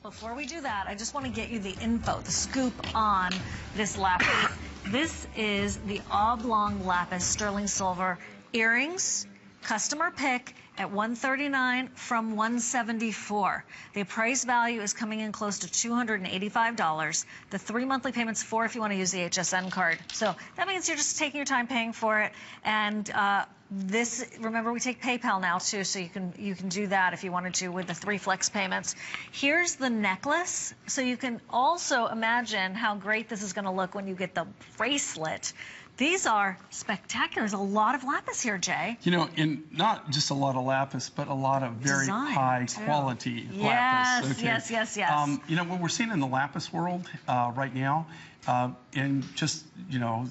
Before we do that, I just want to get you the info, the scoop on this lapis. This is the Oblong Lapis sterling silver earrings, customer pick at $139 from $174. The price value is coming in close to $285. The 3 monthly payments for if you want to use the HSN card. So that means you're just taking your time paying for it. And this, remember, we take PayPal now too, so you can do that if you wanted to with the 3 flex payments. Here's the necklace, so you can also imagine how great this is going to look when you get the bracelet. These are spectacular. There's a lot of lapis here, Jay. You know, in not just a lot of lapis, but a lot of very high quality lapis. Okay. Yes. You know, what we're seeing in the lapis world right now, and just, you know,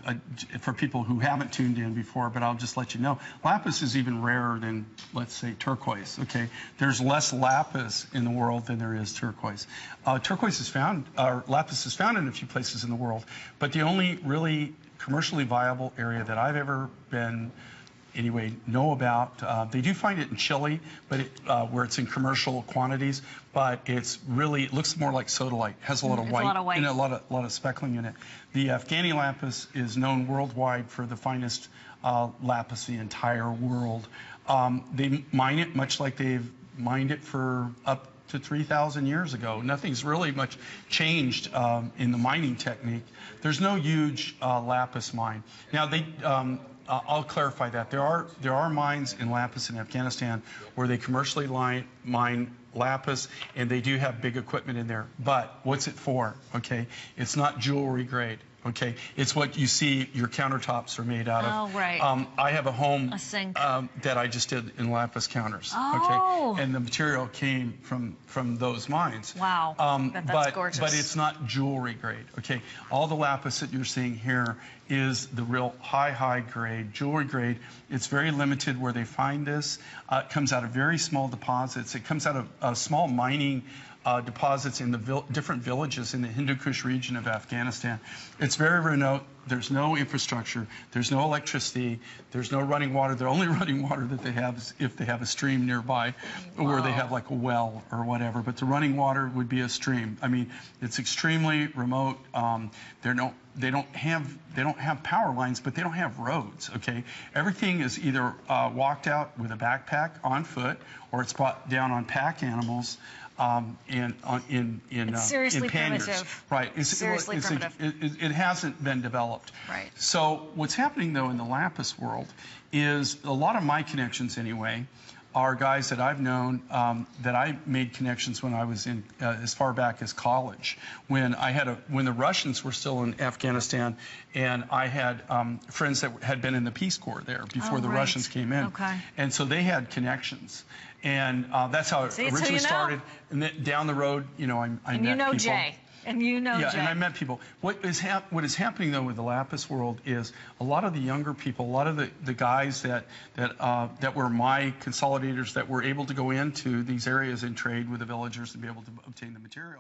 for people who haven't tuned in before, but I'll just let you know, lapis is even rarer than, let's say, turquoise, okay? There's less lapis in the world than there is turquoise. Turquoise is found, or lapis is found in a few places in the world, but the only really commercially viable area that I've ever been, anyway, know about. They do find it in Chile, but where it's in commercial quantities, but it's really, it looks more like sodalite. Has a lot of white, and a lot of speckling in it. The Afghani lapis is known worldwide for the finest lapis in the entire world. They mine it much like they've mined it for up to 3,000 years ago. Nothing's really much changed in the mining technique. There's no huge lapis mine. Now, I'll clarify that. There are mines in lapis in Afghanistan where they commercially mine lapis, and they do have big equipment in there. But what's it for? Okay, it's not jewelry grade. Okay, it's what you see your countertops are made out of. Oh, right. I have a home sink that I just did in lapis counters. Oh. Okay, and the material came from those mines. Wow, that's gorgeous. But it's not jewelry grade. Okay, all the lapis that you're seeing here is the real high grade, jewelry grade. It's very limited where they find this. It comes out of very small deposits. It comes out of small mining deposits in the different villages in the Hindu Kush region of Afghanistan. It's very remote. There's no infrastructure. There's no electricity. There's no running water. The only running water that they have is if they have a stream nearby, where they have like a well or whatever. But the running water would be a stream. I mean, it's extremely remote. They don't have power lines, but they don't have roads. Okay, everything is either walked out with a backpack on foot, or it's brought down on pack animals. It's seriously panniers. Primitive. Right. Seriously primitive. It hasn't been developed. Right. So what's happening, though, in the lapis world is a lot of my connections, anyway, are guys that I've known that I made connections when I was in as far back as college, when the Russians were still in Afghanistan, and I had friends that had been in the Peace Corps there before the Russians came in. Okay. And so they had connections, and that's how it originally started. And then down the road, you know, I met people. And you know Jay. And you know, yeah, Jay. and I met people. What is happening, though, with the lapis world is a lot of the younger people, a lot of the guys that were my consolidators that were able to go into these areas and trade with the villagers to be able to obtain the material.